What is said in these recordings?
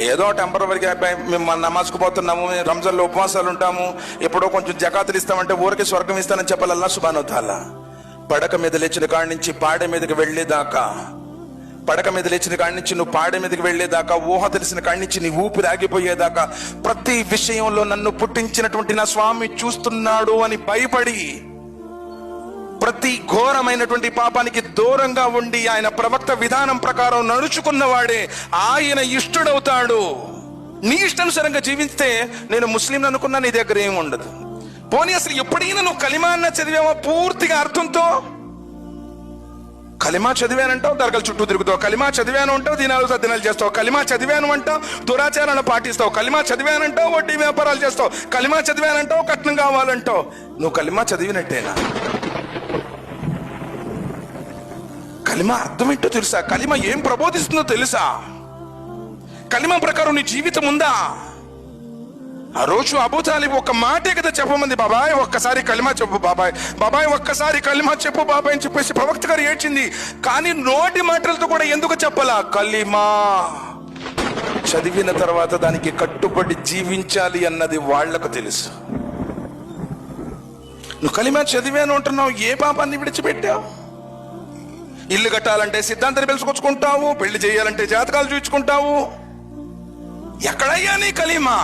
ఏదో టెంపరీగా మేము నమాజ్కు పోతున్నాము, రంజాన్లో ఉపవాసాలు ఉంటాము, ఎప్పుడో కొంచెం జకాతులు ఇస్తామంటే ఊరికి స్వర్గం ఇస్తానని చెప్పాలి అల్లాహ్ సుబ్హానహు వ తఆలా. పడక మీద లేచిన కాడి నుంచి పాడె మీదకి వెళ్ళేదాకా, పడక మీద లేచిన కాడి నుంచి నువ్వు పాడె మీదకి వెళ్ళేదాకా, ఊహ తెలిసిన కాడి నుంచి నీ ఊపిరి ఆగిపోయేదాకా ప్రతి విషయంలో నన్ను పుట్టించినటువంటి నా స్వామి చూస్తున్నాడు అని భయపడి ప్రతి ఘోరమైనటువంటి పాపానికి దూరంగా ఉండి ఆయన ప్రవక్త విధానం ప్రకారం నడుచుకున్నవాడే ఆయన ఇష్టడవుతాడు. నీ ఇష్టానుసారంగా జీవిస్తే నేను ముస్లిం అనుకున్నా నీ దగ్గర ఏమి ఉండదు. పోనీ అసలు ఎప్పుడైనా నువ్వు కలిమా అన్న చదివావా పూర్తిగా అర్థంతో? కలిమా చదివానంటావు, దర్గాల చుట్టూ తిరుగుతావు. కలిమా చదివాను అంటావు, దినాలు సద్దినాలు చేస్తావు. కలిమా చదివాను అంటావు, దురాచారాలను పాటిస్తావు. కలిమా చదివానంటావు, వడ్డీ వ్యాపారాలు చేస్తావు. కలిమా చదివానంటావు, కట్నం కావాలంటావు. నువ్వు కలిమా చదివినట్టేనా? కలిమా అర్థం ఏంటో తెలుసా? కలిమా ఏం ప్రబోధిస్తుందో తెలుసా? కలిమా ప్రకారం నీ జీవితం ఉందా? ఆ రోజు అబూ తాలిబ్ ఒక్క మాటే కదా చెప్పమంది, బాబాయ్ ఒక్కసారి కలిమా చెప్పు బాబాయ్, బాబాయ్ ఒక్కసారి కలిమా చెప్పు బాబాయ్ అని చెప్పేసి ప్రవక్త గారు ఏడ్చింది. కానీ నోటి మాటలతో కూడా ఎందుకు చెప్పాలా? కలిమా చదివిన తర్వాత దానికి కట్టుబడి జీవించాలి అన్నది వాళ్లకు తెలుసు. నువ్వు కలిమా చదివాను అంటున్నావు, ఏ పాపాన్ని విడిచిపెట్టావు? ఇల్లు కట్టాలంటే సిద్ధాంతాన్ని పిలుచుకొచ్చుకుంటావు, పెళ్లి చేయాలంటే జాతకాలు చూపించుకుంటావు. ఎక్కడయ్యా నీ కలిమా?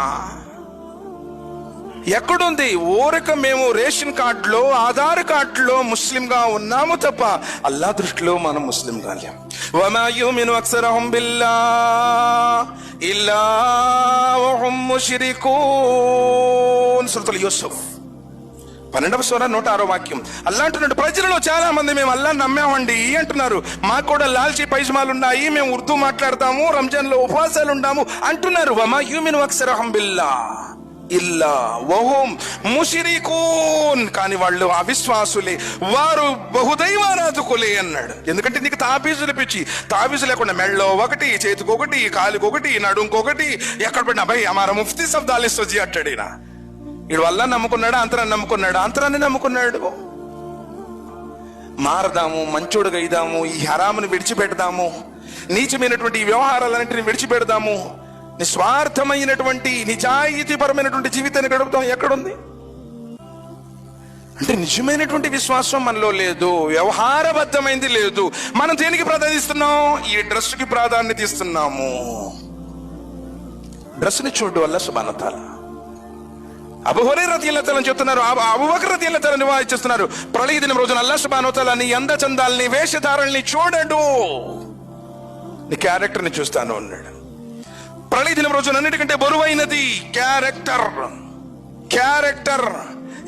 ఎక్కడుంది? ఊరిక మేము రేషన్ కార్డులో, ఆధార్ కార్డులో ముస్లింగా ఉన్నాము తప్ప అల్లా దృష్టిలో మనం ముస్లిం కాలేం. వమా యుమిను అక్సరహుం బిల్లాహ్ ఇల్లా వహుం ముష్రికూన్. సూరతుల్ యూసుఫ్ 12వ సూర 106వ వాక్యం. అల్లా అంటున్నాడు, ప్రజలలో చాలా మంది మేము అల్లా నమ్మామండి అంటున్నారు, మాకు కూడా లాల్చీ పైజమాలు ఉన్నాయి, మేము ఉర్దూ మాట్లాడతాము, రంజాన్ లో ఉపవాసాలు ఉన్నాము అంటున్నారు. వమా యుమిను అక్సరహుం బిల్లాహ్ ఇల్లా వహుం ముష్రికూన్. కానీ వాళ్ళు అవిశ్వాసులే, వారు బహుదైవారాధకులే అన్నాడు. ఎందుకంటే నీకు తాబీజులు పిచ్చి. తాబీజు లేకుండా మెళ్ళో ఒకటి, చేతికి ఒకటి, కాలుకి ఒకటి, నడుంకొకటి, ఎక్కడ పడినా భయ్ అమారా ముఫ్తీ సబ్ దాలిస్తోజీ అంటాడు. ఈయన వీడు వల్ల నమ్ముకున్నాడు, అంతరాన్ని నమ్ముకున్నాడు, అంతరాన్ని నమ్ముకున్నాడు. మారదాము, మంచోడుగా ఇదాము, ఈ హరామును విడిచిపెడదాము, నీచమైనటువంటి ఈ వ్యవహారాలన్నింటినీ విడిచిపెడదాము, నిస్వార్థమైనటువంటి నిజాయితీపరమైనటువంటి జీవితాన్ని గడుపుతాం. ఎక్కడుంది అంటే నిజమైనటువంటి విశ్వాసం మనలో లేదు, వ్యవహారబద్ధమైంది లేదు. మనం దేనికి ప్రాధాన్యత ఇస్తున్నాం? ఈ డ్రెస్ కి ప్రాధాన్యత ఇస్తున్నాము. డ్రెస్ ని చూడు వల్ల సుబ్హానహు వ తఆలా. అబూ హురైరా రదియల్లాహు తఆలా చెప్తున్నారు, అబూ బకర్ రదియల్లాహు తఆలా నివాయిస్తున్నారు, ప్రళయ దినం రోజున అల్లాహ్ సుబ్హానహు వ తఆలా నీ అందచందాల్ని, వేషధారణల్ని చూడడు, నీ క్యారెక్టర్ ని చూస్తాను అన్నాడు. ప్రళయ దినం రోజున అన్నిటికంటే బరువైనది క్యారెక్టర్. క్యారెక్టర్,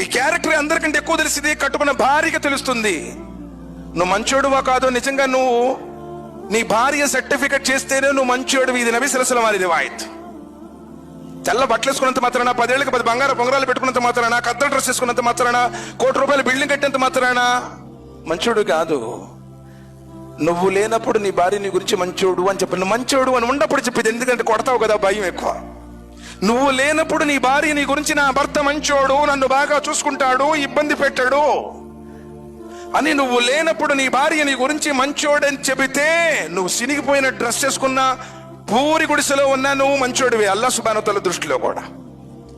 ఈ క్యారెక్టర్ అందరికంటే ఎక్కువ తెలిసింది కట్టుకున్న భార్యకి తెలుస్తుంది. నువ్వు మంచోడువా కాదో నిజంగా నువ్వు నీ భార్య సర్టిఫికెట్ చేస్తేనే నువ్వు మంచోడువి. ఇది నబీ సల్లల్లాహు అలైహి వసల్లం రివాయత్. తెల్ల బట్టలు వేసుకున్నంత మాత్రాన, 10 ఏళ్ళకి 10 బంగారు పొంగరాలు పెట్టుకున్నంత మాత్రాన, కద్దరు డ్రెస్ వేసుకున్నంత మాత్రాన, ₹1,00,00,000 బిల్డింగ్ కట్టినంత మాత్రాన మంచోడు కాదు. నువ్వు లేనప్పుడు నీ భార్య నీ గురించి మంచోడు అని చెప్పి, నువ్వు మంచోడు అని ఉన్నప్పుడు చెప్పింది, ఎందుకంటే కొడతావు కదా, భయం ఎక్కువ. నువ్వు లేనప్పుడు నీ భార్య నీ గురించి, నా భర్త మంచోడు, నన్ను బాగా చూసుకుంటాడు, ఇబ్బంది పెట్టాడు అని నువ్వు లేనప్పుడు నీ భార్య నీ గురించి మంచోడని చెబితే, నువ్వు సినిగిపోయిన డ్రెస్ చేసుకున్నా, పూరి గుడిసెలో ఉన్నా నువ్వు మంచోడివి అల్లాహ్ సుబ్హానహు వ తఆలా దృష్టిలో కూడా.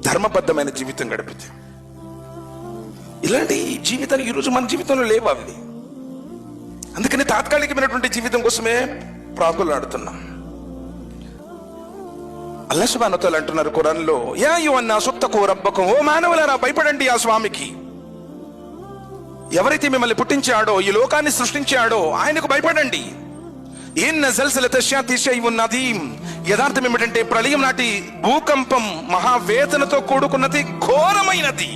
ధర్మబద్ధమైన జీవితం గడిపితే ఇలాంటి జీవితాలు ఈరోజు మన జీవితంలో లేవు అవి. అందుకని తాత్కాలికమైనటువంటి జీవితం కోసమే ప్రాకులాడుతున్నాం. అల్లాహ్ సుబ్హానహు వ తఆలా అంటున్నారు ఖురాన్లో, యా అయ్యుహన్నాసు ఇత్తఖూ రబ్బకుం, ఓ మానవులారా భయపడండి ఆ స్వామికి. ఎవరైతే మిమ్మల్ని పుట్టించాడో, ఈ లోకాన్ని సృష్టించాడో ఆయనకు భయపడండి. ఇన్న జల్జలత షాతి షైఉన్ అదీమ్. యథార్థం ఏమిటంటే ప్రళయం నాటి భూకంపం మహావేదనతో కూడుకున్నది, ఘోరమైనది.